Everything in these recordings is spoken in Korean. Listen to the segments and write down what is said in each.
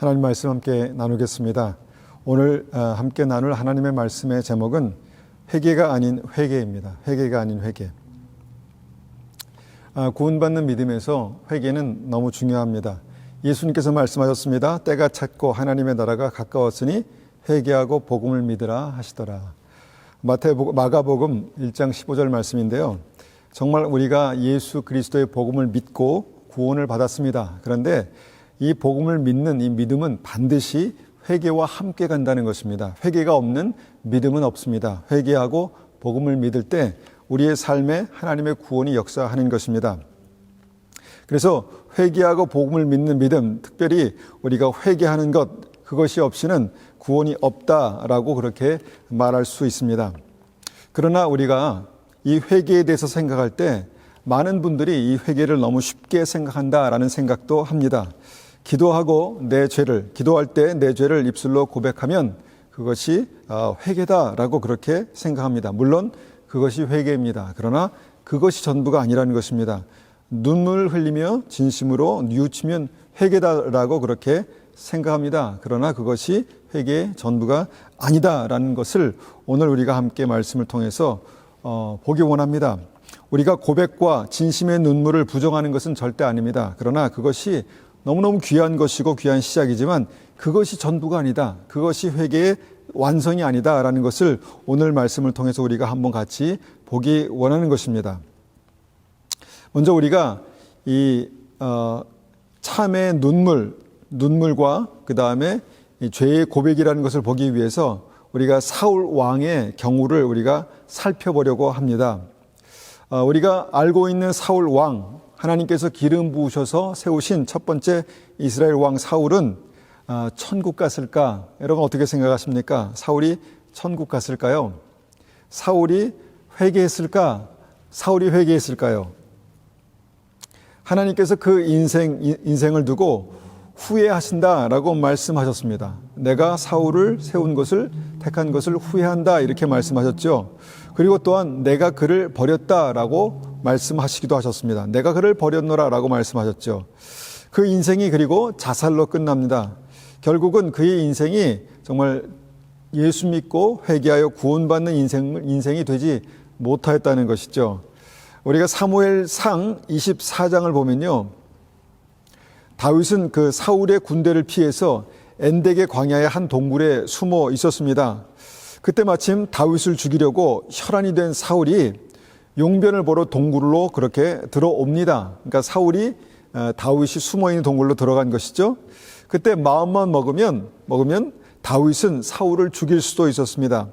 하나님 말씀 함께 나누겠습니다. 오늘 함께 나눌 하나님의 말씀의 제목은 회개가 아닌 회개입니다. 회개가 아닌 회개. 구원받는 믿음에서 회개는 너무 중요합니다. 예수님께서 말씀하셨습니다. 때가 찼고 하나님의 나라가 가까웠으니 회개하고 복음을 믿으라 하시더라. 마가복음 1장 15절 말씀인데요. 정말 우리가 예수 그리스도의 복음을 믿고 구원을 받았습니다. 그런데 이 복음을 믿는 이 믿음은 반드시 회개와 함께 간다는 것입니다. 회개가 없는 믿음은 없습니다. 회개하고 복음을 믿을 때 우리의 삶에 하나님의 구원이 역사하는 것입니다. 그래서 회개하고 복음을 믿는 믿음, 특별히 우리가 회개하는 것, 그것이 없이는 구원이 없다라고 그렇게 말할 수 있습니다. 그러나 우리가 이 회개에 대해서 생각할 때 많은 분들이 이 회개를 너무 쉽게 생각한다라는 생각도 합니다. 기도하고 기도할 때 내 죄를 입술로 고백하면 그것이 회개다라고 그렇게 생각합니다. 물론 그것이 회개입니다. 그러나 그것이 전부가 아니라는 것입니다. 눈물을 흘리며 진심으로 뉘우치면 회개다라고 그렇게 생각합니다. 그러나 그것이 회개의 전부가 아니다라는 것을 오늘 우리가 함께 말씀을 통해서 보기 원합니다. 우리가 고백과 진심의 눈물을 부정하는 것은 절대 아닙니다. 그러나 그것이 너무너무 귀한 것이고 귀한 시작이지만 그것이 전부가 아니다. 그것이 회개의 완성이 아니다라는 것을 오늘 말씀을 통해서 우리가 한번 같이 보기 원하는 것입니다. 먼저 우리가 이 참의 눈물과 그 다음에 죄의 고백이라는 것을 보기 위해서 우리가 사울 왕의 경우를 우리가 살펴보려고 합니다. 우리가 알고 있는 사울 왕, 하나님께서 기름 부으셔서 세우신 첫 번째 이스라엘 왕 사울은 천국 갔을까? 여러분 어떻게 생각하십니까? 사울이 천국 갔을까요? 사울이 회개했을까? 사울이 회개했을까요? 하나님께서 그 인생을 두고 후회하신다라고 말씀하셨습니다. 내가 사울을 세운 것을 택한 것을 후회한다 이렇게 말씀하셨죠. 그리고 또한 내가 그를 버렸다라고 말씀하시기도 하셨습니다. 내가 그를 버렸노라라고 말씀하셨죠. 그 인생이 그리고 자살로 끝납니다. 결국은 그의 인생이 정말 예수 믿고 회개하여 구원받는 인생이 되지 못하였다는 것이죠. 우리가 사무엘상 24장을 보면요. 다윗은 그 사울의 군대를 피해서 엔덱의 광야의 한 동굴에 숨어 있었습니다. 그때 마침 다윗을 죽이려고 혈안이 된 사울이 용변을 보러 동굴로 그렇게 들어옵니다. 그러니까 사울이 다윗이 숨어있는 동굴로 들어간 것이죠. 그때 마음만 먹으면 다윗은 사울을 죽일 수도 있었습니다.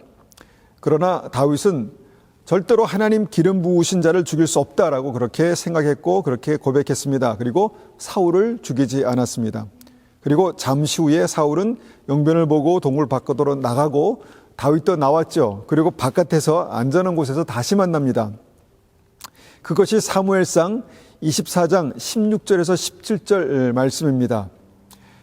그러나 다윗은 절대로 하나님 기름 부으신 자를 죽일 수 없다라고 그렇게 생각했고 그렇게 고백했습니다. 그리고 사울을 죽이지 않았습니다. 그리고 잠시 후에 사울은 용변을 보고 동굴 밖으로 나가고 다윗도 나왔죠. 그리고 바깥에서 안전한 곳에서 다시 만납니다. 그것이 사무엘상 24장 16절에서 17절 말씀입니다.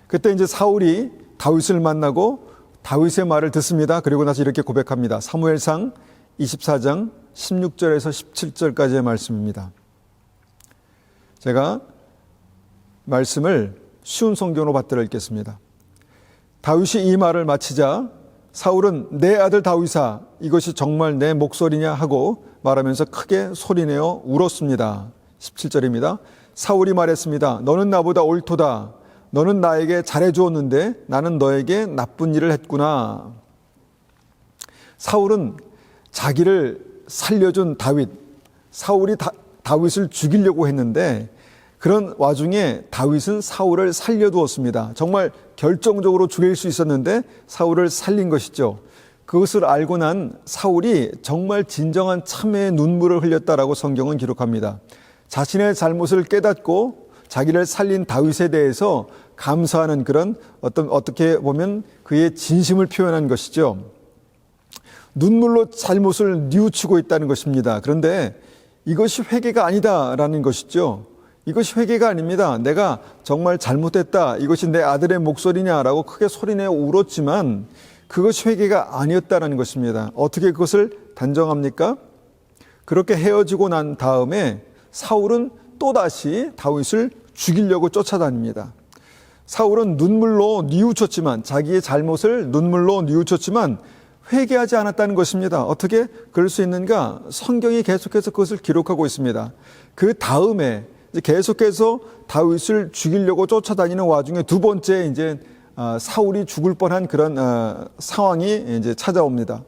그때 이제 사울이 다윗을 만나고 다윗의 말을 듣습니다. 그리고 나서 이렇게 고백합니다. 사무엘상 24장 16절에서 17절까지의 말씀입니다. 제가 말씀을 쉬운 성경으로 받들어 읽겠습니다. 다윗이 이 말을 마치자 사울은 내 아들 다윗아 이것이 정말 내 목소리냐 하고 말하면서 크게 소리내어 울었습니다. 17절입니다. 사울이 말했습니다. 너는 나보다 옳도다. 너는 나에게 잘해주었는데 나는 너에게 나쁜 일을 했구나. 사울은 자기를 살려준 다윗, 사울이 다윗을 죽이려고 했는데 그런 와중에 다윗은 사울을 살려두었습니다. 정말 결정적으로 죽일 수 있었는데 사울을 살린 것이죠. 그것을 알고 난 사울이 정말 진정한 참회의 눈물을 흘렸다라고 성경은 기록합니다. 자신의 잘못을 깨닫고 자기를 살린 다윗에 대해서 감사하는 그런 어떻게 보면 그의 진심을 표현한 것이죠. 눈물로 잘못을 뉘우치고 있다는 것입니다. 그런데 이것이 회개가 아니다라는 것이죠. 이것이 회개가 아닙니다. 내가 정말 잘못했다. 이것이 내 아들의 목소리냐라고 크게 소리내어 울었지만 그것이 회개가 아니었다는 것입니다. 어떻게 그것을 단정합니까? 그렇게 헤어지고 난 다음에 사울은 또다시 다윗을 죽이려고 쫓아다닙니다. 사울은 눈물로 뉘우쳤지만, 자기의 잘못을 눈물로 뉘우쳤지만 회개하지 않았다는 것입니다. 어떻게 그럴 수 있는가? 성경이 계속해서 그것을 기록하고 있습니다. 그 다음에 계속해서 다윗을 죽이려고 쫓아다니는 와중에 두 번째 이제 사울이 죽을 뻔한 그런 상황이 이제 찾아옵니다.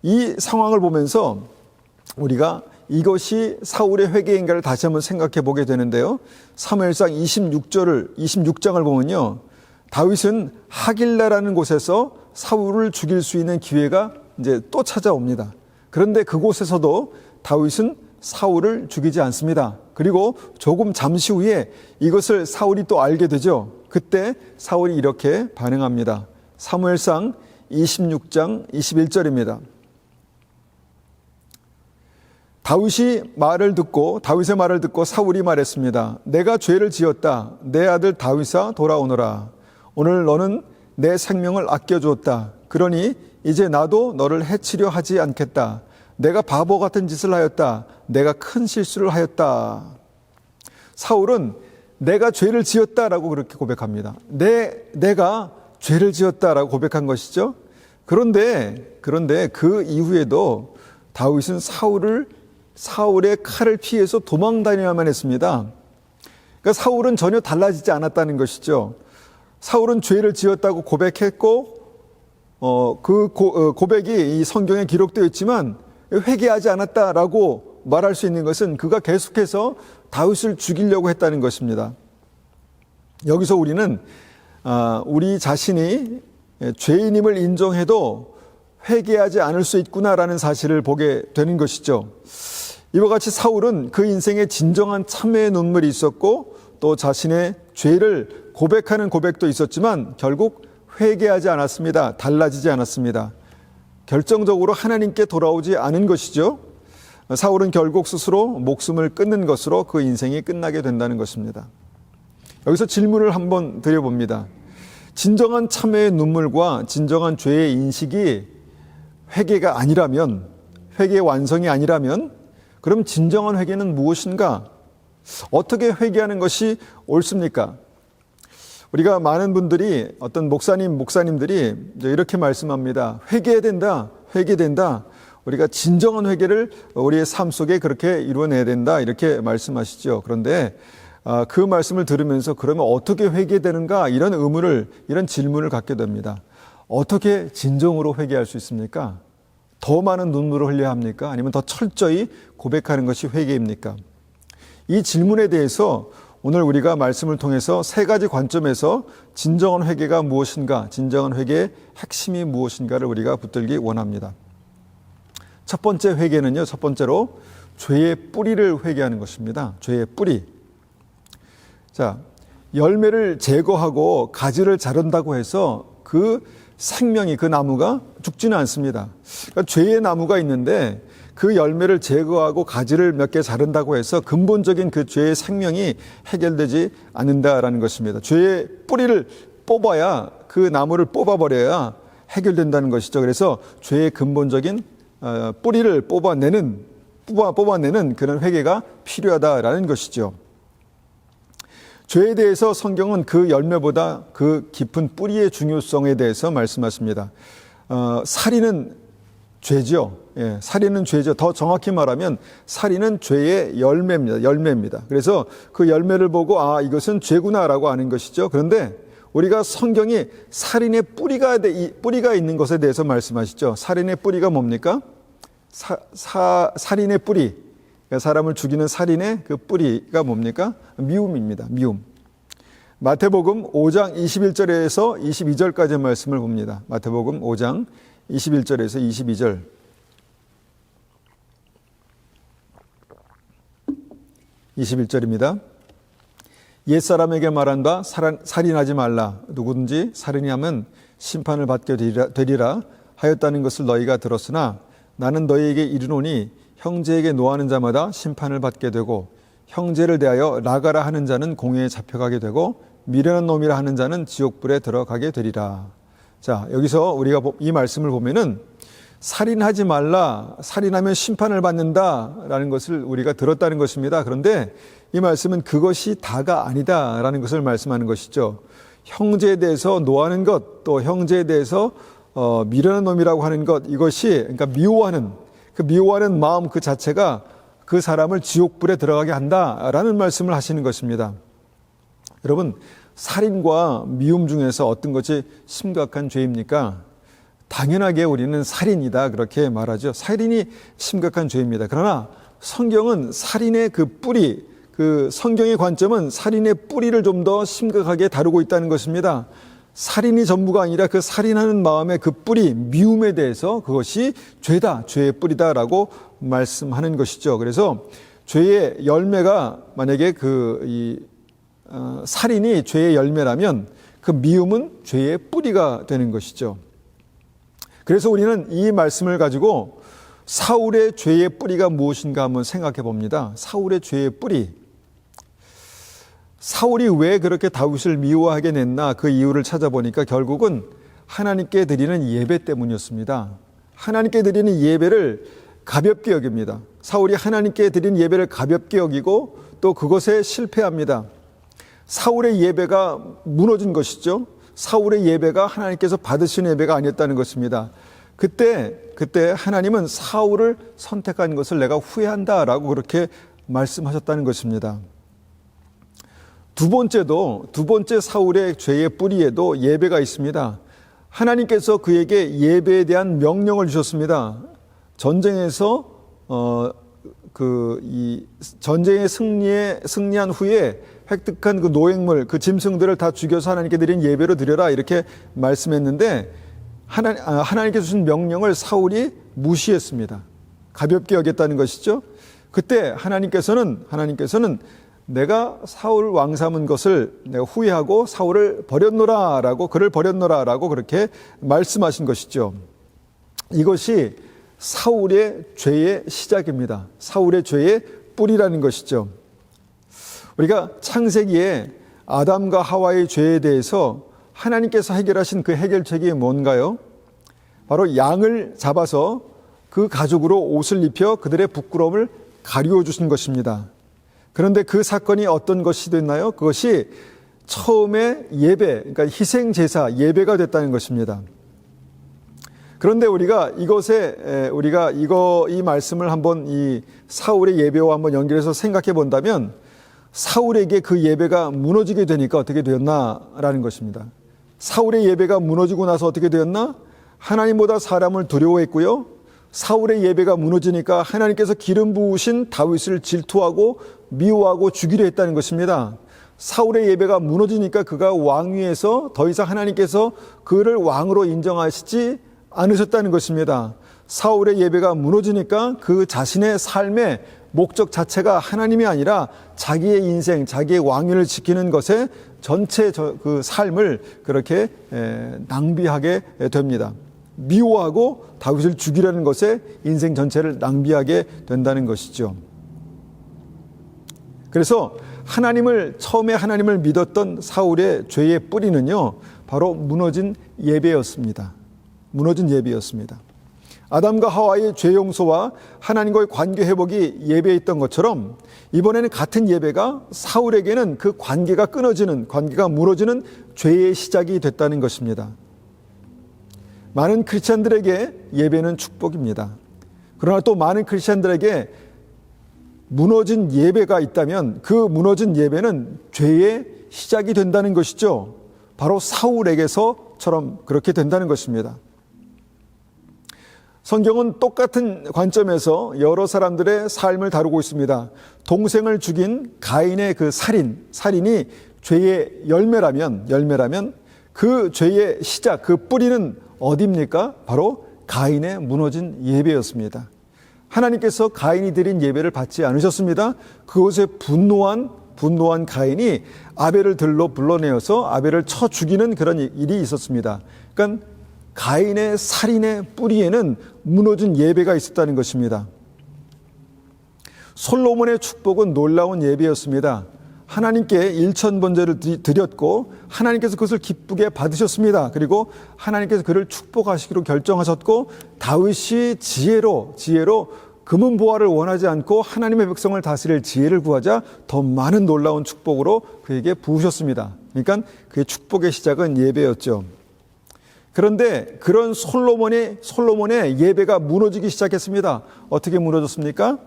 이 상황을 보면서 우리가 이것이 사울의 회개인가를 다시 한번 생각해 보게 되는데요. 사무엘상 26장을 보면요, 다윗은 하길라라는 곳에서 사울을 죽일 수 있는 기회가 이제 또 찾아옵니다. 그런데 그곳에서도 다윗은 사울을 죽이지 않습니다. 그리고 조금 잠시 후에 이것을 사울이 또 알게 되죠. 그때 사울이 이렇게 반응합니다. 사무엘상 26장 21절입니다. 다윗의 말을 듣고 사울이 말했습니다. 내가 죄를 지었다. 내 아들 다윗아 돌아오너라. 오늘 너는 내 생명을 아껴주었다. 그러니 이제 나도 너를 해치려 하지 않겠다. 내가 바보 같은 짓을 하였다. 내가 큰 실수를 하였다. 사울은 내가 죄를 지었다라고 그렇게 고백합니다. 내가 죄를 지었다라고 고백한 것이죠. 그런데 그 이후에도 다윗은 사울의 칼을 피해서 도망 다녀야만 했습니다. 그러니까 사울은 전혀 달라지지 않았다는 것이죠. 사울은 죄를 지었다고 고백했고, 그 고백이 이 성경에 기록되어 있지만 회개하지 않았다라고 말할 수 있는 것은 그가 계속해서 다윗을 죽이려고 했다는 것입니다. 여기서 우리는 우리 자신이 죄인임을 인정해도 회개하지 않을 수 있구나라는 사실을 보게 되는 것이죠. 이와 같이 사울은 그 인생에 진정한 참회의 눈물이 있었고 또 자신의 죄를 고백하는 고백도 있었지만 결국 회개하지 않았습니다. 달라지지 않았습니다. 결정적으로 하나님께 돌아오지 않은 것이죠. 사울은 결국 스스로 목숨을 끊는 것으로 그 인생이 끝나게 된다는 것입니다. 여기서 질문을 한번 드려봅니다. 진정한 참회의 눈물과 진정한 죄의 인식이 회개가 아니라면, 회개의 완성이 아니라면 그럼 진정한 회개는 무엇인가? 어떻게 회개하는 것이 옳습니까? 우리가 많은 분들이, 어떤 목사님들이 이렇게 말씀합니다. 회개된다. 우리가 진정한 회개를 우리의 삶 속에 그렇게 이루어내야 된다. 이렇게 말씀하시죠. 그런데 그 말씀을 들으면서 그러면 어떻게 회개되는가? 이런 질문을 갖게 됩니다. 어떻게 진정으로 회개할 수 있습니까? 더 많은 눈물을 흘려야 합니까? 아니면 더 철저히 고백하는 것이 회개입니까? 이 질문에 대해서 오늘 우리가 말씀을 통해서 세 가지 관점에서 진정한 회개가 무엇인가, 진정한 회개의 핵심이 무엇인가를 우리가 붙들기 원합니다. 첫 번째 회개는요, 첫 번째로 죄의 뿌리를 회개하는 것입니다. 죄의 뿌리. 자, 열매를 제거하고 가지를 자른다고 해서 그 생명이, 그 나무가 죽지는 않습니다. 그러니까 죄의 나무가 있는데 그 열매를 제거하고 가지를 몇 개 자른다고 해서 근본적인 그 죄의 생명이 해결되지 않는다라는 것입니다. 죄의 뿌리를 뽑아야, 그 나무를 뽑아버려야 해결된다는 것이죠. 그래서 죄의 근본적인 뿌리를 뽑아내는 그런 회개가 필요하다라는 것이죠. 죄에 대해서 성경은 그 열매보다 그 깊은 뿌리의 중요성에 대해서 말씀하십니다. 살인은 죄죠. 예, 살인은 죄죠. 더 정확히 말하면 살인은 죄의 열매입니다. 그래서 그 열매를 보고 이것은 죄구나라고 아는 것이죠. 그런데 우리가 성경이 살인의 뿌리가 있는 것에 대해서 말씀하시죠. 살인의 뿌리가 뭡니까? 살인의 뿌리. 사람을 죽이는 살인의 그 뿌리가 뭡니까? 미움입니다. 미움. 마태복음 5장 21절에서 22절까지의 말씀을 봅니다. 마태복음 5장 21절에서 22절. (21절입니다) 옛사람에게 말한 바 살인하지 말라. 누구든지 살인하면 심판을 받게 되리라 하였다는 것을 너희가 들었으나 나는 너희에게 이르노니 형제에게 노하는 자마다 심판을 받게 되고 형제를 대하여 나가라 하는 자는 공회에 잡혀가게 되고 미련한 놈이라 하는 자는 지옥불에 들어가게 되리라. 자, 여기서 우리가 이 말씀을 보면은 살인하지 말라, 살인하면 심판을 받는다라는 것을 우리가 들었다는 것입니다. 그런데 이 말씀은 그것이 다가 아니다라는 것을 말씀하는 것이죠. 형제에 대해서 노하는 것, 또 형제에 대해서 미련한 놈이라고 하는 것, 이것이 그러니까 미워하는 마음 그 자체가 그 사람을 지옥불에 들어가게 한다라는 말씀을 하시는 것입니다. 여러분, 살인과 미움 중에서 어떤 것이 심각한 죄입니까? 당연하게 우리는 살인이다 그렇게 말하죠. 살인이 심각한 죄입니다. 그러나 성경은 살인의 그 뿌리, 그 성경의 관점은 살인의 뿌리를 좀 더 심각하게 다루고 있다는 것입니다. 살인이 전부가 아니라 그 살인하는 마음의 그 뿌리, 미움에 대해서 그것이 죄다, 죄의 뿌리다라고 말씀하는 것이죠. 그래서 죄의 열매가 만약에 살인이 죄의 열매라면 그 미움은 죄의 뿌리가 되는 것이죠. 그래서 우리는 이 말씀을 가지고 사울의 죄의 뿌리가 무엇인가 한번 생각해 봅니다. 사울의 죄의 뿌리. 사울이 왜 그렇게 다윗을 미워하게 냈나 그 이유를 찾아보니까 결국은 하나님께 드리는 예배 때문이었습니다. 하나님께 드리는 예배를 가볍게 여깁니다. 사울이 하나님께 드린 예배를 가볍게 여기고 또 그것에 실패합니다. 사울의 예배가 무너진 것이죠. 사울의 예배가 하나님께서 받으신 예배가 아니었다는 것입니다. 그때 하나님은 사울을 선택한 것을 내가 후회한다라고 그렇게 말씀하셨다는 것입니다. 두 번째 사울의 죄의 뿌리에도 예배가 있습니다. 하나님께서 그에게 예배에 대한 명령을 주셨습니다. 전쟁에서 전쟁에 승리한 후에 획득한 그 노획물, 그 짐승들을 다 죽여서 하나님께 드린 예배로 드려라 이렇게 말씀했는데 하나님께서 주신 명령을 사울이 무시했습니다. 가볍게 여겼다는 것이죠. 그때 하나님께서는 내가 사울 왕 삼은 것을 내가 후회하고 사울을 버렸노라라고 그를 버렸노라라고 그렇게 말씀하신 것이죠. 이것이 사울의 죄의 시작입니다. 사울의 죄의 뿌리라는 것이죠. 우리가 창세기에 아담과 하와의 죄에 대해서 하나님께서 해결하신 그 해결책이 뭔가요? 바로 양을 잡아서 그 가죽으로 옷을 입혀 그들의 부끄러움을 가리워 주신 것입니다. 그런데 그 사건이 어떤 것이 됐나요? 그것이 처음에 예배, 그러니까 희생제사, 예배가 됐다는 것입니다. 그런데 우리가 이 말씀을 한번 이 사울의 예배와 한번 연결해서 생각해 본다면 사울에게 그 예배가 무너지게 되니까 어떻게 되었나라는 것입니다. 사울의 예배가 무너지고 나서 어떻게 되었나? 하나님보다 사람을 두려워했고요. 사울의 예배가 무너지니까 하나님께서 기름 부으신 다윗을 질투하고 미워하고 죽이려 했다는 것입니다. 사울의 예배가 무너지니까 그가 왕위에서 더 이상 하나님께서 그를 왕으로 인정하시지 않으셨다는 것입니다. 사울의 예배가 무너지니까 그 자신의 삶의 목적 자체가 하나님이 아니라 자기의 인생, 자기의 왕위를 지키는 것에 전체 그 삶을 그렇게 낭비하게 됩니다. 미워하고 다윗을 죽이려는 것에 인생 전체를 낭비하게 된다는 것이죠. 그래서 처음에 하나님을 믿었던 사울의 죄의 뿌리는요, 바로 무너진 예배였습니다. 무너진 예배였습니다. 아담과 하와의 죄 용서와 하나님과의 관계 회복이 예배에 있던 것처럼 이번에는 같은 예배가 사울에게는 그 관계가 무너지는 죄의 시작이 됐다는 것입니다. 많은 크리스찬들에게 예배는 축복입니다. 그러나 또 많은 크리스찬들에게 무너진 예배가 있다면 그 무너진 예배는 죄의 시작이 된다는 것이죠. 바로 사울에게서처럼 그렇게 된다는 것입니다. 성경은 똑같은 관점에서 여러 사람들의 삶을 다루고 있습니다. 동생을 죽인 가인의 그 살인이 죄의 열매라면 그 죄의 시작, 그 뿌리는 어디입니까? 바로 가인의 무너진 예배였습니다. 하나님께서 가인이 드린 예배를 받지 않으셨습니다. 그것에 분노한 가인이 아벨을 들로 불러내어서 아벨을 쳐 죽이는 그런 일이 있었습니다. 그러니까 가인의 살인의 뿌리에는 무너진 예배가 있었다는 것입니다. 솔로몬의 축복은 놀라운 예배였습니다. 하나님께 일천번제를 드렸고 하나님께서 그것을 기쁘게 받으셨습니다. 그리고 하나님께서 그를 축복하시기로 결정하셨고 다윗이 지혜로 금은 보화를 원하지 않고 하나님의 백성을 다스릴 지혜를 구하자 더 많은 놀라운 축복으로 그에게 부으셨습니다. 그러니까 그의 축복의 시작은 예배였죠. 그런데 그런 솔로몬의 예배가 무너지기 시작했습니다. 어떻게 무너졌습니까?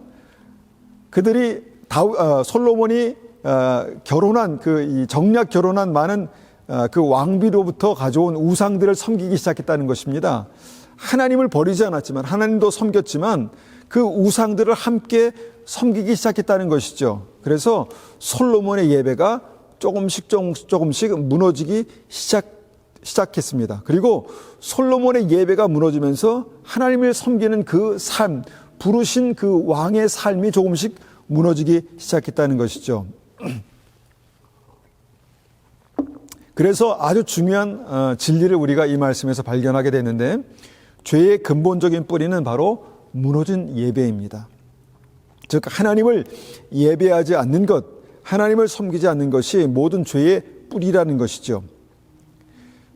솔로몬이 결혼한 정략 결혼한 많은 그 왕비로부터 가져온 우상들을 섬기기 시작했다는 것입니다. 하나님을 버리지 않았지만, 하나님도 섬겼지만 그 우상들을 함께 섬기기 시작했다는 것이죠. 그래서 솔로몬의 예배가 조금씩 무너지기 시작했습니다. 그리고 솔로몬의 예배가 무너지면서 하나님을 섬기는 그 삶, 부르신 그 왕의 삶이 조금씩 무너지기 시작했다는 것이죠. 그래서 아주 중요한 진리를 우리가 이 말씀에서 발견하게 되는데, 죄의 근본적인 뿌리는 바로 무너진 예배입니다. 즉 하나님을 예배하지 않는 것, 하나님을 섬기지 않는 것이 모든 죄의 뿌리라는 것이죠.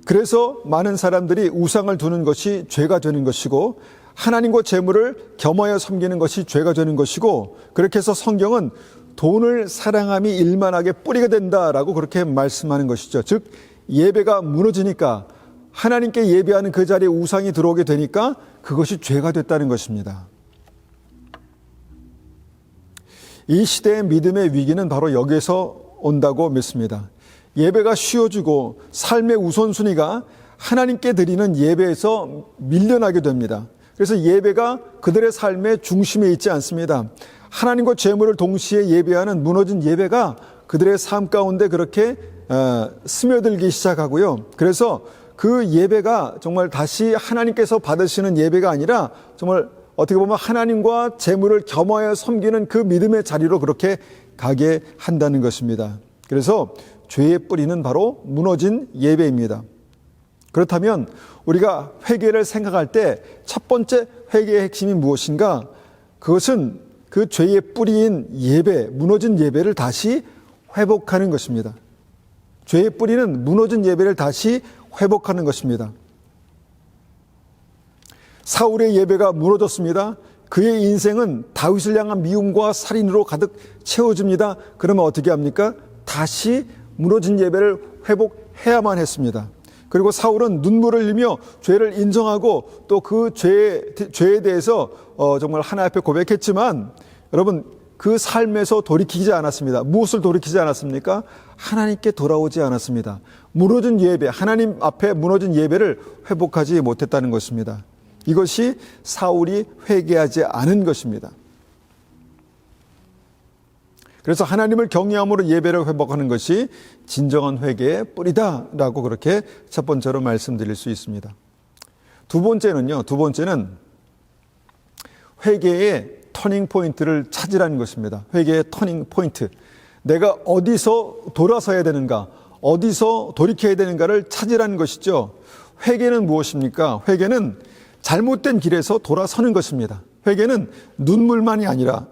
그래서 많은 사람들이 우상을 두는 것이 죄가 되는 것이고, 하나님과 재물을 겸하여 섬기는 것이 죄가 되는 것이고, 그렇게 해서 성경은 돈을 사랑함이 일만하게 뿌리가 된다라고 그렇게 말씀하는 것이죠. 즉 예배가 무너지니까, 하나님께 예배하는 그 자리에 우상이 들어오게 되니까 그것이 죄가 됐다는 것입니다. 이 시대의 믿음의 위기는 바로 여기에서 온다고 믿습니다. 예배가 쉬워지고 삶의 우선순위가 하나님께 드리는 예배에서 밀려나게 됩니다. 그래서 예배가 그들의 삶의 중심에 있지 않습니다. 하나님과 재물을 동시에 예배하는 무너진 예배가 그들의 삶 가운데 그렇게 스며들기 시작하고요. 그래서 그 예배가 정말 다시 하나님께서 받으시는 예배가 아니라 정말 어떻게 보면 하나님과 재물을 겸하여 섬기는 그 믿음의 자리로 그렇게 가게 한다는 것입니다. 그래서 죄의 뿌리는 바로 무너진 예배입니다. 그렇다면 우리가 회개를 생각할 때 첫 번째 회개의 핵심이 무엇인가? 그것은 그 죄의 뿌리인 예배, 무너진 예배를 다시 회복하는 것입니다. 죄의 뿌리는 무너진 예배를 다시 회복하는 것입니다. 사울의 예배가 무너졌습니다. 그의 인생은 다윗을 향한 미움과 살인으로 가득 채워집니다. 그러면 어떻게 합니까? 다시 무너진 예배를 회복해야만 했습니다. 그리고 사울은 눈물을 흘리며 죄를 인정하고 또 그 죄에 대해서 정말 하나님 앞에 고백했지만, 여러분 그 삶에서 돌이키지 않았습니다. 무엇을 돌이키지 않았습니까? 하나님께 돌아오지 않았습니다. 무너진 예배, 하나님 앞에 무너진 예배를 회복하지 못했다는 것입니다. 이것이 사울이 회개하지 않은 것입니다. 그래서 하나님을 경외함으로 예배를 회복하는 것이 진정한 회개의 뿌리다라고 그렇게 첫 번째로 말씀드릴 수 있습니다. 두 번째는 회개의 터닝 포인트를 찾으라는 것입니다. 회개의 터닝 포인트. 내가 어디서 돌아서야 되는가, 어디서 돌이켜야 되는가를 찾으라는 것이죠. 회개는 무엇입니까? 회개는 잘못된 길에서 돌아서는 것입니다. 회개는 눈물만이 아니라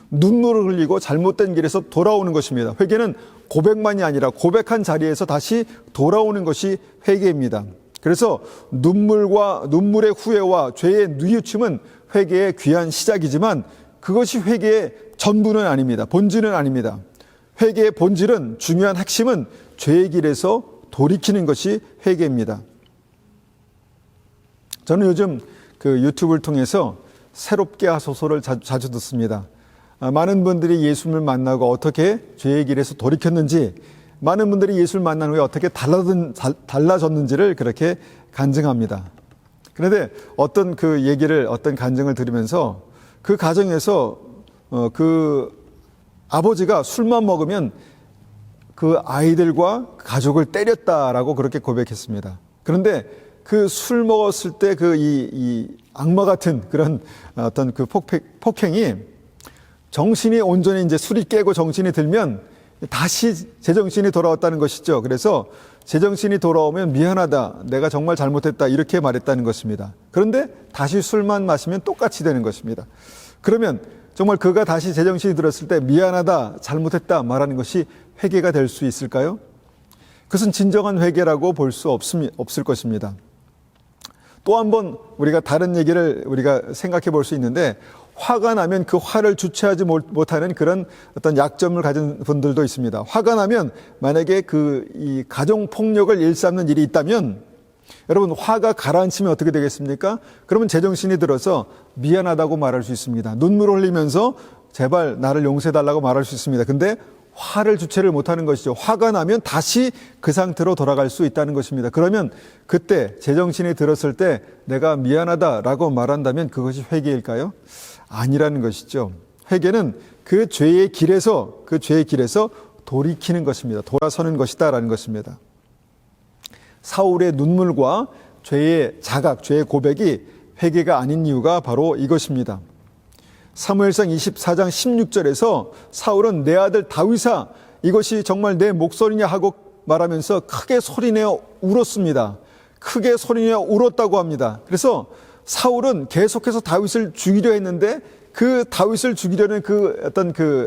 눈물을 흘리고 잘못된 길에서 돌아오는 것입니다. 회개는 고백만이 아니라 고백한 자리에서 다시 돌아오는 것이 회개입니다. 그래서 눈물의 후회와 죄의 뉘우침은 회개의 귀한 시작이지만 그것이 회개의 전부는 아닙니다. 본질은 아닙니다. 회개의 본질은, 중요한 핵심은 죄의 길에서 돌이키는 것이 회개입니다. 저는 요즘 그 유튜브를 통해서 새롭게 하소서를 자주 듣습니다. 많은 분들이 예수님을 만나고 어떻게 죄의 길에서 돌이켰는지, 많은 분들이 예수를 만난 후에 어떻게 달라졌는지를 그렇게 간증합니다. 그런데 어떤 간증을 들으면서 그 가정에서 그 아버지가 술만 먹으면 그 아이들과 가족을 때렸다라고 그렇게 고백했습니다. 그런데 그 술 먹었을 때 이 악마 같은 그런 어떤 그 폭행이 정신이 온전히 이제 술이 깨고 정신이 들면 다시 제정신이 돌아왔다는 것이죠. 그래서 제정신이 돌아오면 미안하다, 내가 정말 잘못했다, 이렇게 말했다는 것입니다. 그런데 다시 술만 마시면 똑같이 되는 것입니다. 그러면 정말 그가 다시 제정신이 들었을 때 미안하다, 잘못했다 말하는 것이 회개가 될 수 있을까요? 그것은 진정한 회개라고 볼 수 없을 것입니다. 또 한 번 우리가 다른 얘기를 우리가 생각해 볼 수 있는데, 화가 나면 그 화를 주체하지 못하는 그런 어떤 약점을 가진 분들도 있습니다. 화가 나면 만약에 이 가정 폭력을 일삼는 일이 있다면, 여러분 화가 가라앉히면 어떻게 되겠습니까? 그러면 제정신이 들어서 미안하다고 말할 수 있습니다. 눈물을 흘리면서 제발 나를 용서해달라고 말할 수 있습니다. 근데 화를 주체를 못하는 것이죠. 화가 나면 다시 그 상태로 돌아갈 수 있다는 것입니다. 그러면 그때 제정신이 들었을 때 내가 미안하다라고 말한다면 그것이 회개일까요? 아니라는 것이죠. 회개는 그 죄의 길에서 돌이키는 것입니다. 돌아서는 것이다라는 것입니다. 사울의 눈물과 죄의 자각, 죄의 고백이 회개가 아닌 이유가 바로 이것입니다. 사무엘상 24장 16절에서 사울은 내 아들 다윗아, 이것이 정말 내 목소리냐 하고 말하면서 크게 소리내어 울었습니다. 크게 소리내어 울었다고 합니다. 그래서 사울은 계속해서 다윗을 죽이려 했는데 그 다윗을 죽이려는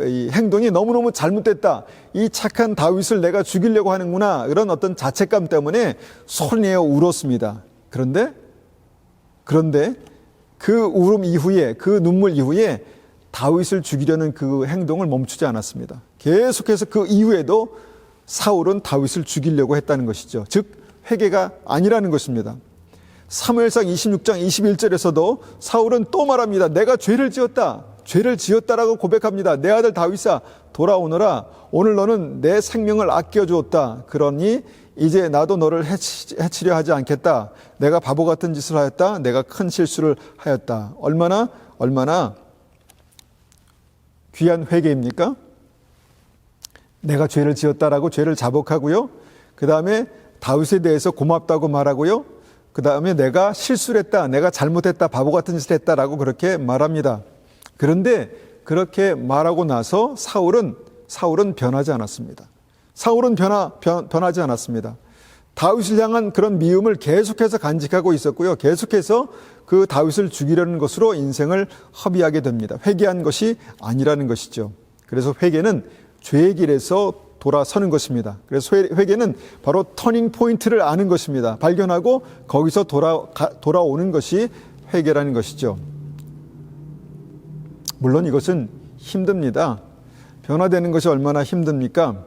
이 행동이 너무너무 잘못됐다. 이 착한 다윗을 내가 죽이려고 하는구나. 이런 어떤 자책감 때문에 소리내어 울었습니다. 그런데 그 울음 이후에, 그 눈물 이후에 다윗을 죽이려는 그 행동을 멈추지 않았습니다. 계속해서 그 이후에도 사울은 다윗을 죽이려고 했다는 것이죠. 즉 회개가 아니라는 것입니다. 사무엘상 26장 21절에서도 사울은 또 말합니다. 내가 죄를 지었다라고 고백합니다. 내 아들 다윗아, 돌아오너라. 오늘 너는 내 생명을 아껴주었다. 그러니 이제 나도 너를 해치려 하지 않겠다. 내가 바보 같은 짓을 하였다. 내가 큰 실수를 하였다. 얼마나 귀한 회개입니까? 내가 죄를 지었다라고 죄를 자복하고요. 그 다음에 다윗에 대해서 고맙다고 말하고요. 그 다음에 내가 실수를 했다, 내가 잘못했다, 바보 같은 짓을 했다라고 그렇게 말합니다. 그런데 그렇게 말하고 나서 사울은 변하지 않았습니다. 사울은 변하지 않았습니다. 다윗을 향한 그런 미움을 계속해서 간직하고 있었고요. 계속해서 그 다윗을 죽이려는 것으로 인생을 허비하게 됩니다. 회개한 것이 아니라는 것이죠. 그래서 회개는 죄의 길에서 돌아서는 것입니다. 그래서 회개는 바로 터닝 포인트를 아는 것입니다. 발견하고 거기서 돌아오는 것이 회개라는 것이죠. 물론 이것은 힘듭니다. 변화되는 것이 얼마나 힘듭니까?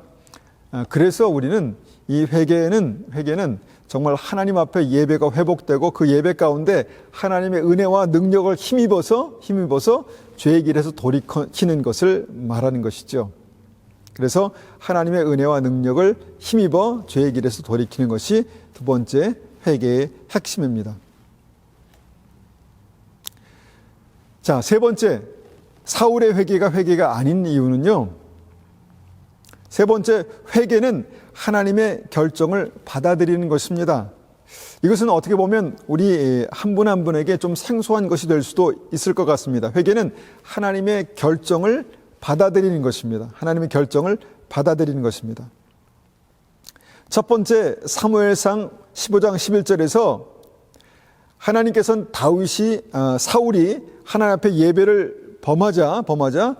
그래서 우리는 이 회개는 정말 하나님 앞에 예배가 회복되고 그 예배 가운데 하나님의 은혜와 능력을 힘입어서 죄의 길에서 돌이키는 것을 말하는 것이죠. 그래서 하나님의 은혜와 능력을 힘입어 죄의 길에서 돌이키는 것이 두 번째 회개의 핵심입니다. 자, 세 번째, 사울의 회개가 아닌 이유는요. 세 번째, 회개는 하나님의 결정을 받아들이는 것입니다. 이것은 어떻게 보면 우리 한 분 한 분에게 좀 생소한 것이 될 수도 있을 것 같습니다. 회개는 하나님의 결정을 받아들이는 것입니다. 하나님의 결정을 받아들이는 것입니다. 첫 번째, 사무엘상 15장 11절에서 하나님께서는 사울이 하나님 앞에 예배를 범하자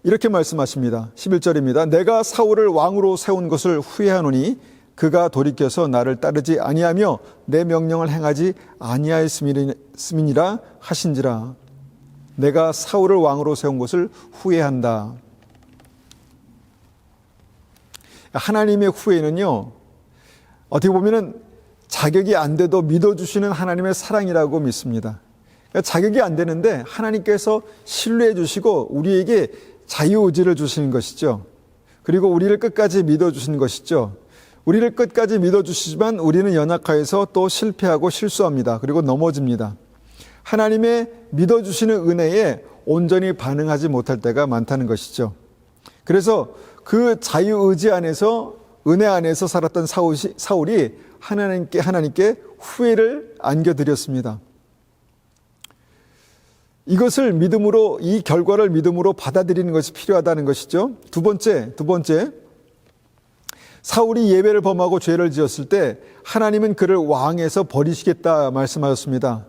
이렇게 말씀하십니다. 11절입니다. 내가 사울을 왕으로 세운 것을 후회하노니 그가 돌이켜서 나를 따르지 아니하며 내 명령을 행하지 아니하였음이니라 하신지라. 내가 사울을 왕으로 세운 것을 후회한다. 하나님의 후회는요, 어떻게 보면은 자격이 안 돼도 믿어주시는 하나님의 사랑이라고 믿습니다. 그러니까 자격이 안 되는데 하나님께서 신뢰해 주시고 우리에게 자유의지를 주시는 것이죠. 그리고 우리를 끝까지 믿어주시는 것이죠. 우리를 끝까지 믿어주시지만 우리는 연약하여서 또 실패하고 실수합니다. 그리고 넘어집니다. 하나님의 믿어주시는 은혜에 온전히 반응하지 못할 때가 많다는 것이죠. 그래서 그 자유의지 안에서, 은혜 안에서 살았던 사울이 하나님께 후회를 안겨드렸습니다. 이것을 이 결과를 믿음으로 받아들이는 것이 필요하다는 것이죠. 두 번째, 사울이 예배를 범하고 죄를 지었을 때 하나님은 그를 왕에서 버리시겠다 말씀하셨습니다.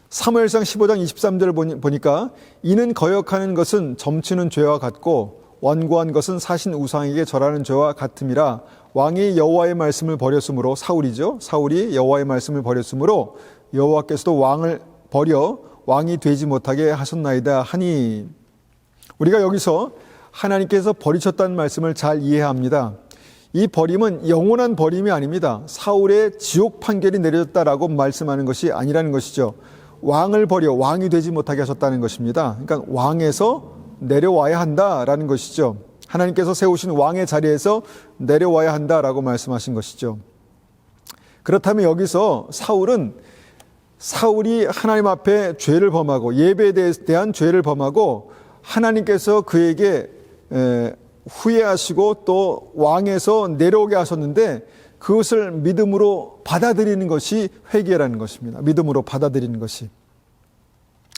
사무엘상 15장 23절을 보니까 이는 거역하는 것은 점치는 죄와 같고 완고한 것은 사신 우상에게 절하는 죄와 같음이라. 왕이 여호와의 말씀을 버렸으므로, 사울이 여호와의 말씀을 버렸으므로 여호와께서도 왕을 버려 왕이 되지 못하게 하셨나이다 하니, 우리가 여기서 하나님께서 버리셨다는 말씀을 잘 이해해야 합니다. 이 버림은 영원한 버림이 아닙니다. 사울의 지옥 판결이 내려졌다라고 말씀하는 것이 아니라는 것이죠. 왕을 버려 왕이 되지 못하게 하셨다는 것입니다. 그러니까 왕에서 내려와야 한다라는 것이죠. 하나님께서 세우신 왕의 자리에서 내려와야 한다라고 말씀하신 것이죠. 그렇다면 여기서 사울이 하나님 앞에 죄를 범하고 예배에 대한 죄를 범하고 하나님께서 그에게 후회하시고 또 왕에서 내려오게 하셨는데 그것을 믿음으로 받아들이는 것이 회개라는 것입니다. 믿음으로 받아들이는 것이.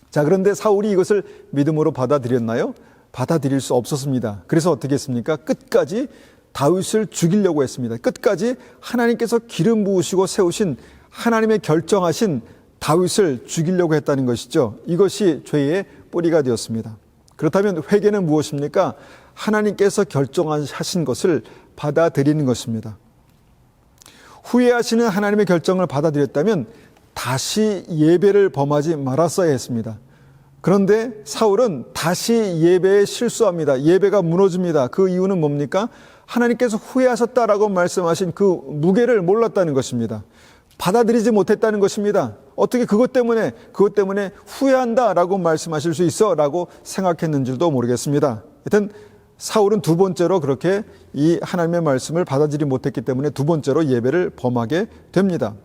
자, 그런데 사울이 이것을 믿음으로 받아들였나요? 받아들일 수 없었습니다. 그래서 어떻게 했습니까? 끝까지 다윗을 죽이려고 했습니다. 끝까지 하나님께서 기름 부으시고 세우신 하나님의 결정하신 다윗을 죽이려고 했다는 것이죠. 이것이 죄의 뿌리가 되었습니다. 그렇다면 회개는 무엇입니까? 하나님께서 결정하신 것을 받아들이는 것입니다. 후회하시는 하나님의 결정을 받아들였다면 다시 예배를 범하지 말았어야 했습니다. 그런데 사울은 다시 예배에 실수합니다. 예배가 무너집니다. 그 이유는 뭡니까? 하나님께서 후회하셨다라고 말씀하신 그 무게를 몰랐다는 것입니다. 받아들이지 못했다는 것입니다. 어떻게 그것 때문에 후회한다라고 말씀하실 수 있어? 라고 생각했는지도 모르겠습니다. 하여튼 사울은 두 번째로 그렇게 이 하나님의 말씀을 받아들이지 못했기 때문에 두 번째로 예배를 범하게 됩니다.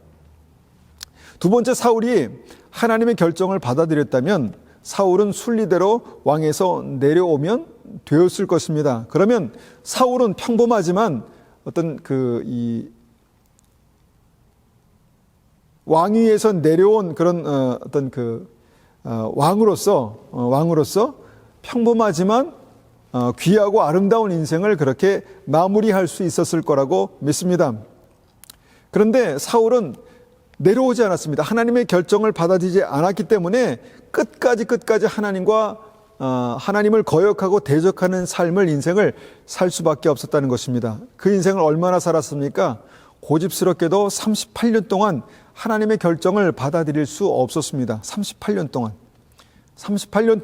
두 번째, 사울이 하나님의 결정을 받아들였다면 사울은 순리대로 왕에서 내려오면 되었을 것입니다. 그러면 사울은 평범하지만 어떤 이 왕위에서 내려온 그런 왕으로서 평범하지만 귀하고 아름다운 인생을 그렇게 마무리할 수 있었을 거라고 믿습니다. 그런데 사울은 내려오지 않았습니다. 하나님의 결정을 받아들이지 않았기 때문에 끝까지 하나님을 거역하고 대적하는 인생을 살 수밖에 없었다는 것입니다. 그 인생을 얼마나 살았습니까? 고집스럽게도 38년 동안 하나님의 결정을 받아들일 수 없었습니다. 38년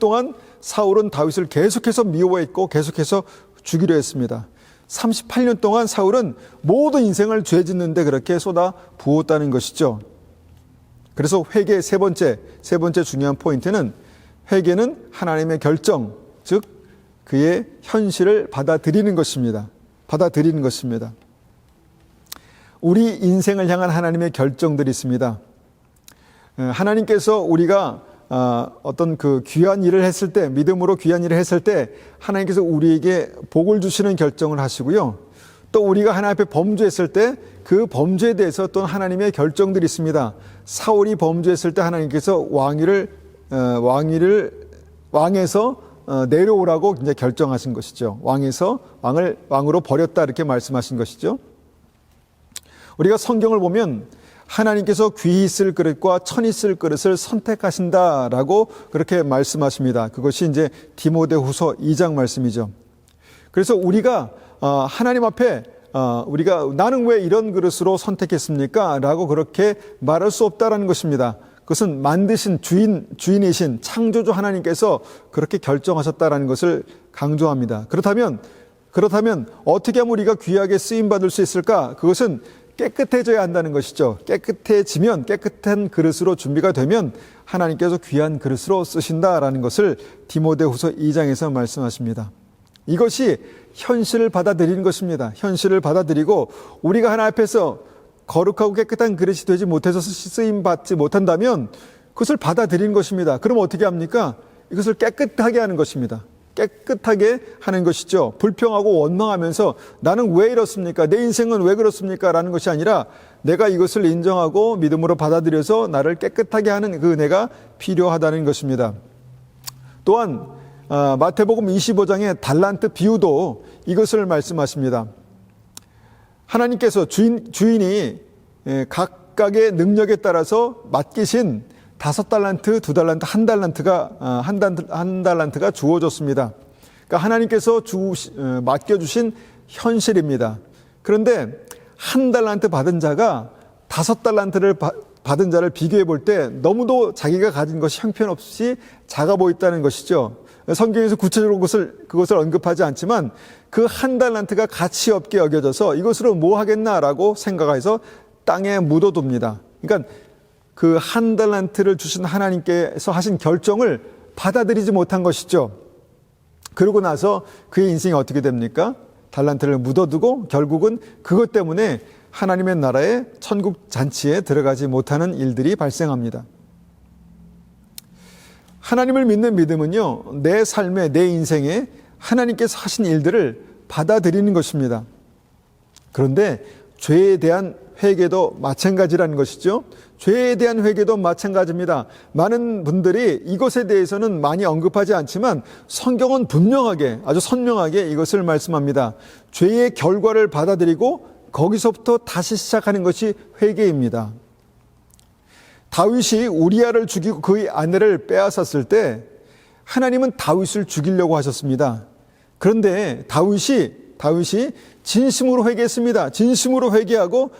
동안 사울은 다윗을 계속해서 미워했고 계속해서 죽이려 했습니다. 38년 동안 사울은 모든 인생을 죄 짓는데 그렇게 쏟아 부었다는 것이죠. 그래서 회개의 세 번째 중요한 포인트는, 회개는 하나님의 결정, 즉 그의 현실을 받아들이는 것입니다. 우리 인생을 향한 하나님의 결정들이 있습니다. 하나님께서 우리가 어떤 그 귀한 일을 했을 때, 믿음으로 귀한 일을 했을 때 하나님께서 우리에게 복을 주시는 결정을 하시고요. 또 우리가 하나님 앞에 범죄했을 때 그 범죄에 대해서 또 하나님의 결정들이 있습니다. 사울이 범죄했을 때 하나님께서 왕에서 내려오라고 이제 결정하신 것이죠. 왕으로 버렸다 이렇게 말씀하신 것이죠. 우리가 성경을 보면 하나님께서 귀히 쓸 그릇과 천히 쓸 그릇을 선택하신다라고 그렇게 말씀하십니다. 그것이 이제 디모데후서 2장 말씀이죠. 그래서 우리가 하나님 앞에 우리가 나는 왜 이런 그릇으로 선택했습니까? 라고 그렇게 말할 수 없다라는 것입니다. 그것은 만드신 주인이신 창조주 하나님께서 그렇게 결정하셨다라는 것을 강조합니다. 그렇다면 어떻게 하면 우리가 귀하게 쓰임받을 수 있을까? 그것은 깨끗해져야 한다는 것이죠. 깨끗해지면, 깨끗한 그릇으로 준비가 되면 하나님께서 귀한 그릇으로 쓰신다라는 것을 디모데후서 2장에서 말씀하십니다. 이것이 현실을 받아들이는 것입니다. 현실을 받아들이고 우리가 하나님 앞에서 거룩하고 깨끗한 그릇이 되지 못해서 쓰임받지 못한다면 그것을 받아들이는 것입니다. 그럼 어떻게 합니까? 이것을 깨끗하게 하는 것입니다. 깨끗하게 하는 것이죠. 불평하고 원망하면서 나는 왜 이렇습니까? 내 인생은 왜 그렇습니까? 라는 것이 아니라 내가 이것을 인정하고 믿음으로 받아들여서 나를 깨끗하게 하는 그 은혜가 필요하다는 것입니다. 또한 마태복음 25장의 달란트 비유도 이것을 말씀하십니다. 하나님께서 주인이 각각의 능력에 따라서 맡기신 5달란트, 2달란트, 1달란트가 주어졌습니다. 그러니까 하나님께서 맡겨주신 현실입니다. 그런데 1달란트 받은 자가 5달란트를 받은 자를 비교해 볼 때 너무도 자기가 가진 것이 형편없이 작아 보였다는 것이죠. 성경에서 구체적으로 그것을 언급하지 않지만 그 한 달란트가 가치 없게 여겨져서 이것으로 뭐 하겠나라고 생각해서 땅에 묻어둡니다. 그러니까 그 한 달란트를 주신 하나님께서 하신 결정을 받아들이지 못한 것이죠. 그러고 나서 그의 인생이 어떻게 됩니까? 달란트를 묻어두고 결국은 그것 때문에 하나님의 나라의 천국 잔치에 들어가지 못하는 일들이 발생합니다. 하나님을 믿는 믿음은요, 내 삶에, 내 인생에 하나님께서 하신 일들을 받아들이는 것입니다. 그런데 죄에 대한 회개도 마찬가지라는 것이죠. 죄에 대한 회개도 마찬가지입니다. 많은 분들이 이것에 대해서는 많이 언급하지 않지만 성경은 분명하게, 아주 선명하게 이것을 말씀합니다. 죄의 결과를 받아들이고 거기서부터 다시 시작하는 것이 회개입니다. 다윗이 우리아를 죽이고 그의 아내를 빼앗았을 때 하나님은 다윗을 죽이려고 하셨습니다. 그런데 다윗이 진심으로 회개했습니다. 진심으로 회개하고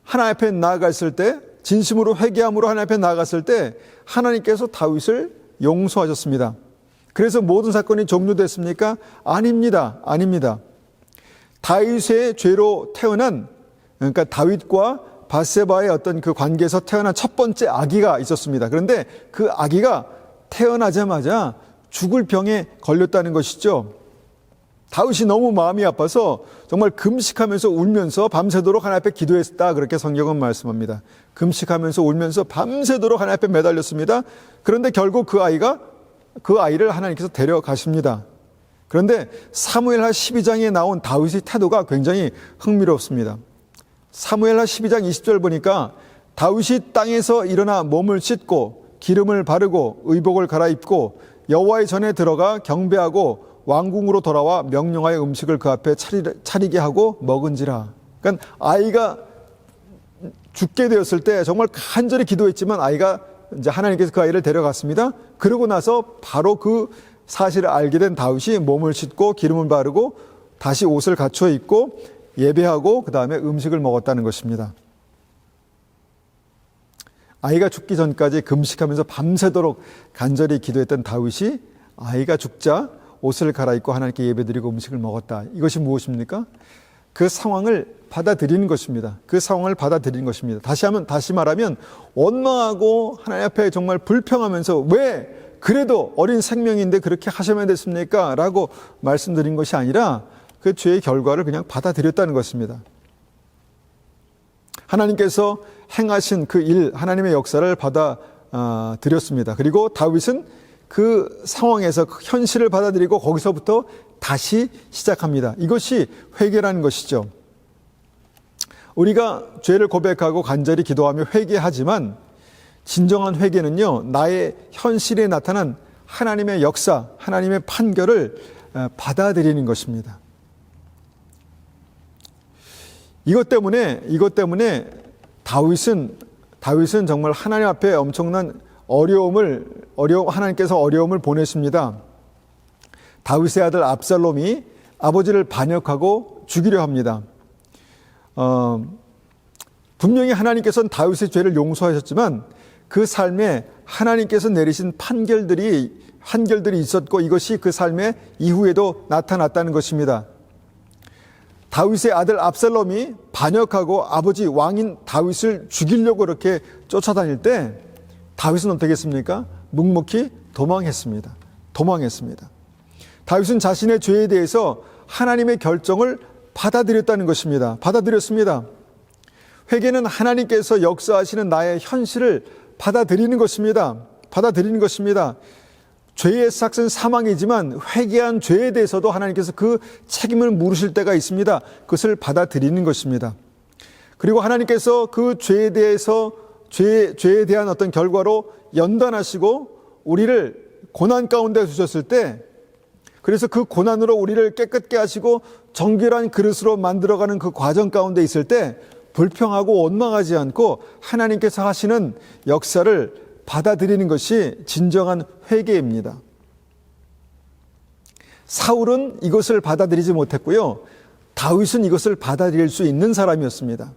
하나님 앞에 나아갔을 때, 진심으로 회개함으로 하나님 앞에 나아갔을 때 하나님께서 다윗을 용서하셨습니다. 그래서 모든 사건이 종료됐습니까? 아닙니다. 다윗의 죄로 태어난, 그러니까 다윗과 바세바의 어떤 그 관계에서 태어난 첫 번째 아기가 있었습니다. 그런데 그 아기가 태어나자마자 죽을 병에 걸렸다는 것이죠. 다윗이 너무 마음이 아파서 정말 금식하면서 울면서 밤새도록 하나님 앞에 기도했다, 그렇게 성경은 말씀합니다. 금식하면서 울면서 밤새도록 하나님 앞에 매달렸습니다. 그런데 결국 그 아이를 하나님께서 데려가십니다. 그런데 사무엘하 12장에 나온 다윗의 태도가 굉장히 흥미롭습니다. 사무엘하 12장 20절 보니까 다윗이 땅에서 일어나 몸을 씻고 기름을 바르고 의복을 갈아입고 여호와의 전에 들어가 경배하고 왕궁으로 돌아와 명령하여 음식을 그 앞에 차리게 하고 먹은지라. 그러니까 아이가 죽게 되었을 때 정말 간절히 기도했지만 아이가 이제 하나님께서 그 아이를 데려갔습니다. 그러고 나서 바로 그 사실을 알게 된 다윗이 몸을 씻고 기름을 바르고 다시 옷을 갖춰 입고 예배하고 그 다음에 음식을 먹었다는 것입니다. 아이가 죽기 전까지 금식하면서 밤새도록 간절히 기도했던 다윗이 아이가 죽자 옷을 갈아입고 하나님께 예배드리고 음식을 먹었다. 이것이 무엇입니까? 그 상황을 받아들이는 것입니다. 그 상황을 받아들이는 것입니다. 다시 말하면 원망하고 하나님 앞에 정말 불평하면서 왜 그래도 어린 생명인데 그렇게 하셔야 됐습니까? 라고 말씀드린 것이 아니라 그 죄의 결과를 그냥 받아들였다는 것입니다. 하나님께서 행하신 그 일, 하나님의 역사를 받아들였습니다. 그리고 다윗은 그 상황에서 그 현실을 받아들이고 거기서부터 다시 시작합니다. 이것이 회개라는 것이죠. 우리가 죄를 고백하고 간절히 기도하며 회개하지만 진정한 회개는요, 나의 현실에 나타난 하나님의 역사, 하나님의 판결을 받아들이는 것입니다. 이것 때문에 다윗은 정말 하나님 앞에 엄청난 하나님께서 어려움을 보내십니다. 다윗의 아들 압살롬이 아버지를 반역하고 죽이려 합니다. 분명히 하나님께서는 다윗의 죄를 용서하셨지만 그 삶에 하나님께서 내리신 판결들이 있었고 이것이 그 삶의 이후에도 나타났다는 것입니다. 다윗의 아들 압살롬이 반역하고 아버지 왕인 다윗을 죽이려고 그렇게 쫓아다닐 때 다윗은 어떻게 했습니까? 묵묵히 도망했습니다. 다윗은 자신의 죄에 대해서 하나님의 결정을 받아들였다는 것입니다. 받아들였습니다. 회개는 하나님께서 역사하시는 나의 현실을 받아들이는 것입니다. 죄의 삭은 사망이지만 회개한 죄에 대해서도 하나님께서 그 책임을 물으실 때가 있습니다. 그것을 받아들이는 것입니다. 그리고 하나님께서 그 죄에 대한 어떤 결과로 연단하시고 우리를 고난 가운데 두셨을 때, 그래서 그 고난으로 우리를 깨끗게 하시고 정결한 그릇으로 만들어가는 그 과정 가운데 있을 때 불평하고 원망하지 않고 하나님께서 하시는 역사를 받아들이는 것이 진정한 회개입니다. 사울은 이것을 받아들이지 못했고요, 다윗은 이것을 받아들일 수 있는 사람이었습니다.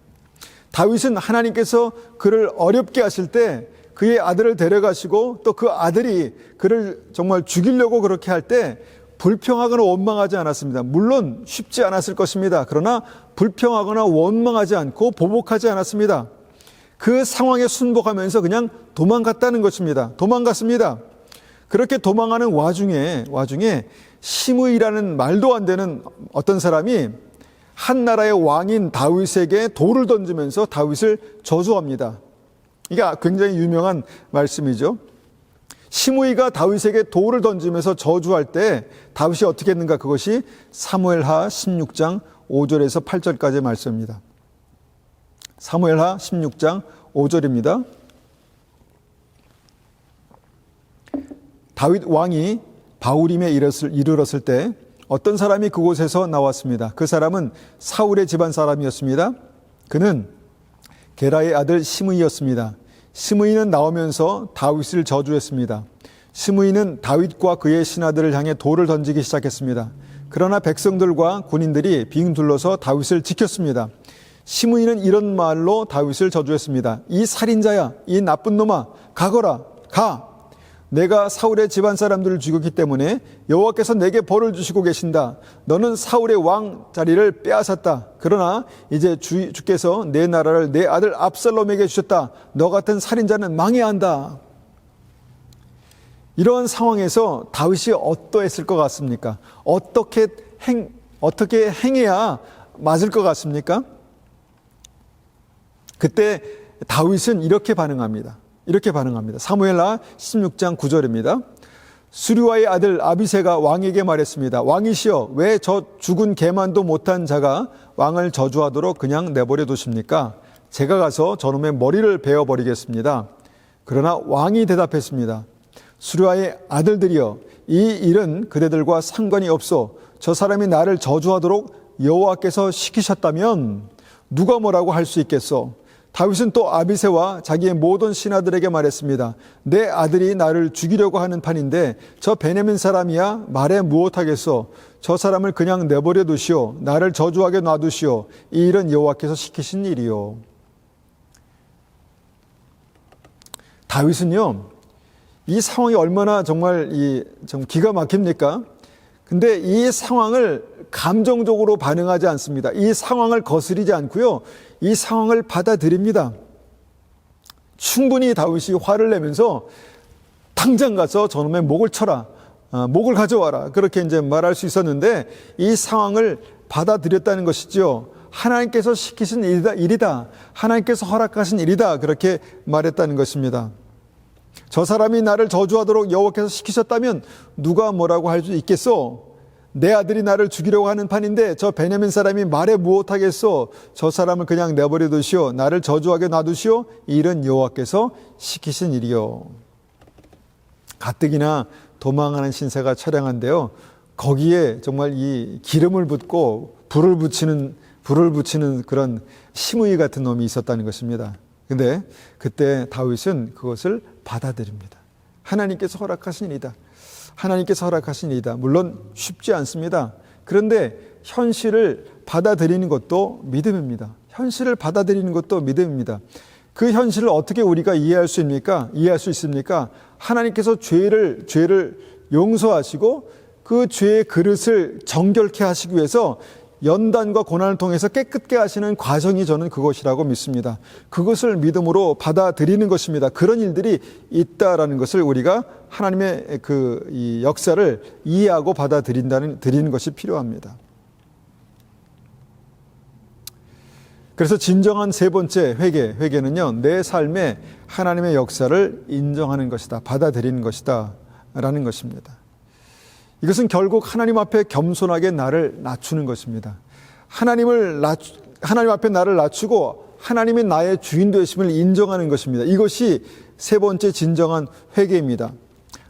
다윗은 하나님께서 그를 어렵게 하실 때 그의 아들을 데려가시고 또 그 아들이 그를 정말 죽이려고 그렇게 할 때 불평하거나 원망하지 않았습니다. 물론 쉽지 않았을 것입니다. 그러나 불평하거나 원망하지 않고 보복하지 않았습니다. 그 상황에 순복하면서 그냥 도망갔다는 것입니다. 도망갔습니다. 그렇게 도망하는 와중에 시므이라는 말도 안 되는 어떤 사람이 한 나라의 왕인 다윗에게 돌을 던지면서 다윗을 저주합니다. 이게 굉장히 유명한 말씀이죠. 시므이가 다윗에게 돌을 던지면서 저주할 때 다윗이 어떻게 했는가? 그것이 사무엘하 16장 5절에서 8절까지의 말씀입니다. 사무엘하 16장 5절입니다. 다윗 왕이 바후림에 이르렀을 때 어떤 사람이 그곳에서 나왔습니다. 그 사람은 사울의 집안 사람이었습니다. 그는 게라의 아들 시므이였습니다. 시므이는 나오면서 다윗을 저주했습니다. 시므이는 다윗과 그의 신하들을 향해 돌을 던지기 시작했습니다. 그러나 백성들과 군인들이 빙 둘러서 다윗을 지켰습니다. 시므이는 이런 말로 다윗을 저주했습니다. 이 살인자야, 이 나쁜 놈아, 가거라, 가. 내가 사울의 집안 사람들을 죽였기 때문에 여호와께서 내게 벌을 주시고 계신다. 너는 사울의 왕 자리를 빼앗았다. 그러나 이제 주께서 내 나라를 내 아들 압살롬에게 주셨다. 너 같은 살인자는 망해야 한다. 이러한 상황에서 다윗이 어떠했을 것 같습니까? 어떻게 행해야 맞을 것 같습니까? 그때 다윗은 이렇게 반응합니다. 사무엘하 16장 9절입니다. 수리와의 아들 아비새가 왕에게 말했습니다. 왕이시여, 왜 저 죽은 개만도 못한 자가 왕을 저주하도록 그냥 내버려 두십니까? 제가 가서 저놈의 머리를 베어버리겠습니다. 그러나 왕이 대답했습니다. 수리와의 아들들이여, 이 일은 그대들과 상관이 없어. 저 사람이 나를 저주하도록 여호와께서 시키셨다면 누가 뭐라고 할 수 있겠소? 다윗은 또 아비새와 자기의 모든 신하들에게 말했습니다. 내 아들이 나를 죽이려고 하는 판인데 저 베냐민 사람이야 말해 무엇하겠소? 저 사람을 그냥 내버려 두시오. 나를 저주하게 놔두시오. 이 일은 여호와께서 시키신 일이요. 다윗은요, 이 상황이 얼마나 정말 좀 기가 막힙니까? 근데 이 상황을 감정적으로 반응하지 않습니다. 이 상황을 거스리지 않고요, 이 상황을 받아들입니다. 충분히 다윗이 화를 내면서 당장 가서 저놈의 목을 쳐라, 목을 가져와라, 그렇게 이제 말할 수 있었는데 이 상황을 받아들였다는 것이죠. 하나님께서 시키신 일이다. 하나님께서 허락하신 일이다. 그렇게 말했다는 것입니다. 저 사람이 나를 저주하도록 여호와께서 시키셨다면 누가 뭐라고 할 수 있겠소? 내 아들이 나를 죽이려고 하는 판인데 저 베냐민 사람이 말해 무엇하겠소? 저 사람을 그냥 내버려 두시오. 나를 저주하게 놔두시오. 이 일은 여호와께서 시키신 일이요. 가뜩이나 도망하는 신세가 처량한데요, 거기에 정말 이 기름을 붓고 불을 붙이는 그런 시므이 같은 놈이 있었다는 것입니다. 근데 그때 다윗은 그것을 받아들입니다. 하나님께서 허락하신 일이다. 하나님께서 허락하신 일이다. 물론 쉽지 않습니다. 그런데 현실을 받아들이는 것도 믿음입니다. 현실을 받아들이는 것도 믿음입니다. 그 현실을 어떻게 우리가 이해할 수 있습니까? 하나님께서 죄를 용서하시고 그 죄의 그릇을 정결케 하시기 위해서 연단과 고난을 통해서 깨끗게 하시는 과정이 저는 그것이라고 믿습니다. 그것을 믿음으로 받아들이는 것입니다. 그런 일들이 있다라는 것을 우리가 하나님의 이 역사를 이해하고 받아들이는 것이 필요합니다. 그래서 진정한 세 번째 회개는요, 내 삶에 하나님의 역사를 인정하는 것이다, 받아들이는 것이다 라는 것입니다. 이것은 결국 하나님 앞에 겸손하게 나를 낮추는 것입니다. 하나님 앞에 나를 낮추고 하나님이 나의 주인 되심을 인정하는 것입니다. 이것이 세 번째 진정한 회개입니다.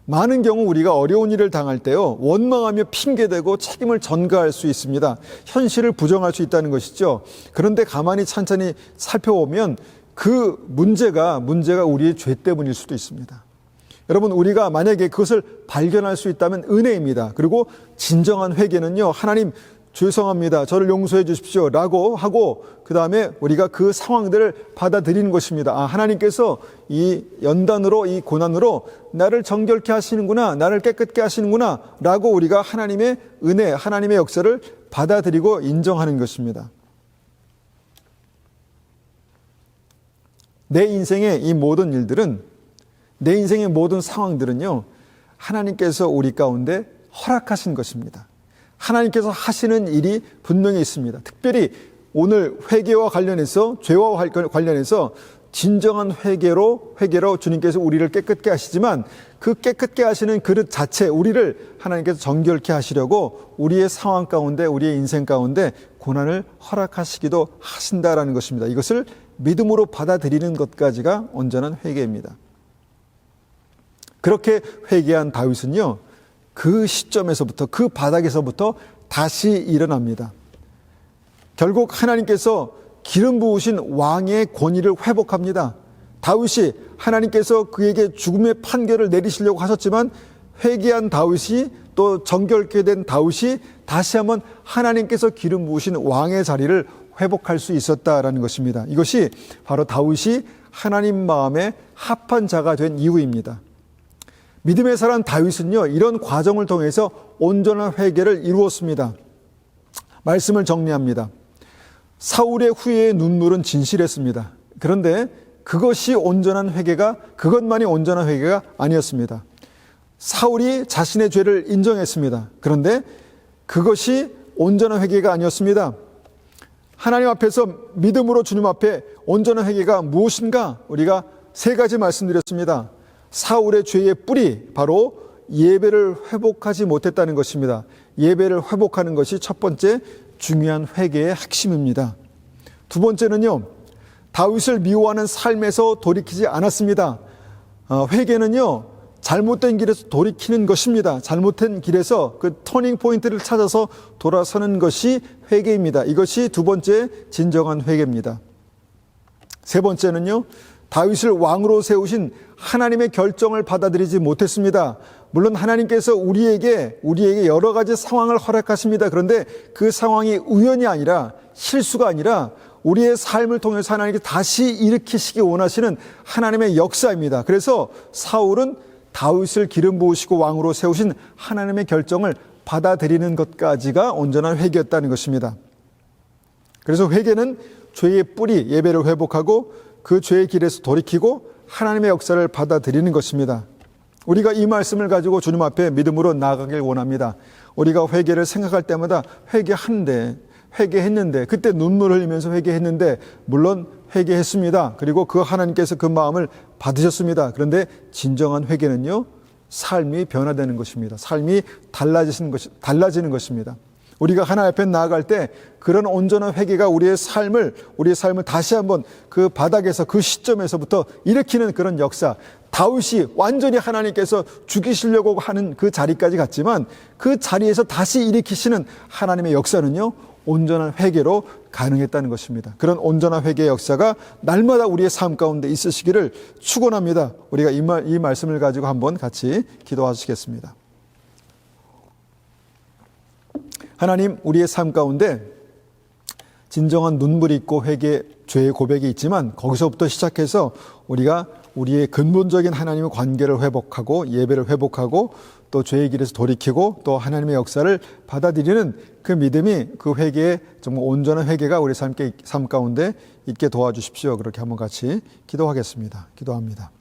많은 경우 우리가 어려운 일을 당할 때요, 원망하며 핑계대고 책임을 전가할 수 있습니다. 현실을 부정할 수 있다는 것이죠. 그런데 가만히 찬찬히 살펴보면 그 문제가 우리의 죄 때문일 수도 있습니다. 여러분, 우리가 만약에 그것을 발견할 수 있다면 은혜입니다. 그리고 진정한 회개는요, 하나님 죄송합니다. 저를 용서해 주십시오. 라고 하고 그 다음에 우리가 그 상황들을 받아들이는 것입니다. 아, 하나님께서 이 연단으로 이 고난으로 나를 정결케 하시는구나. 나를 깨끗게 하시는구나. 라고 우리가 하나님의 은혜, 하나님의 역사를 받아들이고 인정하는 것입니다. 내 인생의 이 모든 일들은, 내 인생의 모든 상황들은요, 하나님께서 우리 가운데 허락하신 것입니다. 하나님께서 하시는 일이 분명히 있습니다. 특별히 오늘 회개와 관련해서, 죄와 관련해서 진정한 회개로 주님께서 우리를 깨끗게 하시지만 그 깨끗게 하시는 그릇 자체, 우리를 하나님께서 정결케 하시려고 우리의 상황 가운데, 우리의 인생 가운데 고난을 허락하시기도 하신다라는 것입니다. 이것을 믿음으로 받아들이는 것까지가 온전한 회개입니다. 그렇게 회개한 다윗은요, 그 시점에서부터, 그 바닥에서부터 다시 일어납니다. 결국 하나님께서 기름 부으신 왕의 권위를 회복합니다. 다윗이 하나님께서 그에게 죽음의 판결을 내리시려고 하셨지만 회개한 다윗이, 또 정결케 된 다윗이 다시 한번 하나님께서 기름 부으신 왕의 자리를 회복할 수 있었다라는 것입니다. 이것이 바로 다윗이 하나님 마음에 합한 자가 된 이유입니다. 믿음의 사람 다윗은요, 이런 과정을 통해서 온전한 회개를 이루었습니다. 말씀을 정리합니다. 사울의 후회의 눈물은 진실했습니다. 그런데 그것만이 온전한 회개가 아니었습니다. 사울이 자신의 죄를 인정했습니다. 그런데 그것이 온전한 회개가 아니었습니다. 하나님 앞에서 믿음으로 주님 앞에 온전한 회개가 무엇인가? 우리가 세 가지 말씀드렸습니다. 사울의 죄의 뿌리, 바로 예배를 회복하지 못했다는 것입니다. 예배를 회복하는 것이 첫 번째 중요한 회개의 핵심입니다. 두 번째는요, 다윗을 미워하는 삶에서 돌이키지 않았습니다. 회개는요, 잘못된 길에서 돌이키는 것입니다. 잘못된 길에서 그 터닝 포인트를 찾아서 돌아서는 것이 회개입니다. 이것이 두 번째 진정한 회개입니다. 세 번째는요, 다윗을 왕으로 세우신 하나님의 결정을 받아들이지 못했습니다. 물론 하나님께서 우리에게 여러 가지 상황을 허락하십니다. 그런데 그 상황이 우연이 아니라, 실수가 아니라 우리의 삶을 통해서 하나님께 다시 일으키시기 원하시는 하나님의 역사입니다. 그래서 사울은 다윗을 기름 부으시고 왕으로 세우신 하나님의 결정을 받아들이는 것까지가 온전한 회개였다는 것입니다. 그래서 회개는 죄의 뿌리, 예배를 회복하고 그 죄의 길에서 돌이키고 하나님의 역사를 받아들이는 것입니다. 우리가 이 말씀을 가지고 주님 앞에 믿음으로 나아가길 원합니다. 우리가 회개를 생각할 때마다 회개했는데 그때 눈물 흘리면서 회개했는데, 물론 회개했습니다. 그리고 그 하나님께서 그 마음을 받으셨습니다. 그런데 진정한 회개는요, 삶이 변화되는 것입니다. 삶이 달라지는 것입니다. 우리가 하나님 앞에 나아갈 때 그런 온전한 회개가 우리의 삶을 다시 한번 그 바닥에서, 그 시점에서부터 일으키는 그런 역사, 다윗이 완전히 하나님께서 죽이시려고 하는 그 자리까지 갔지만 그 자리에서 다시 일으키시는 하나님의 역사는요, 온전한 회개로 가능했다는 것입니다. 그런 온전한 회개의 역사가 날마다 우리의 삶 가운데 있으시기를 축원합니다. 우리가 이 말씀을 가지고 한번 같이 기도하시겠습니다. 하나님, 우리의 삶 가운데 진정한 눈물이 있고 회개, 죄의 고백이 있지만 거기서부터 시작해서 우리가 우리의 근본적인 하나님의 관계를 회복하고 예배를 회복하고 또 죄의 길에서 돌이키고 또 하나님의 역사를 받아들이는 그 믿음이, 그 회개의 정말 온전한 회개가 우리 삶 가운데 있게 도와주십시오. 그렇게 한번 같이 기도하겠습니다. 기도합니다.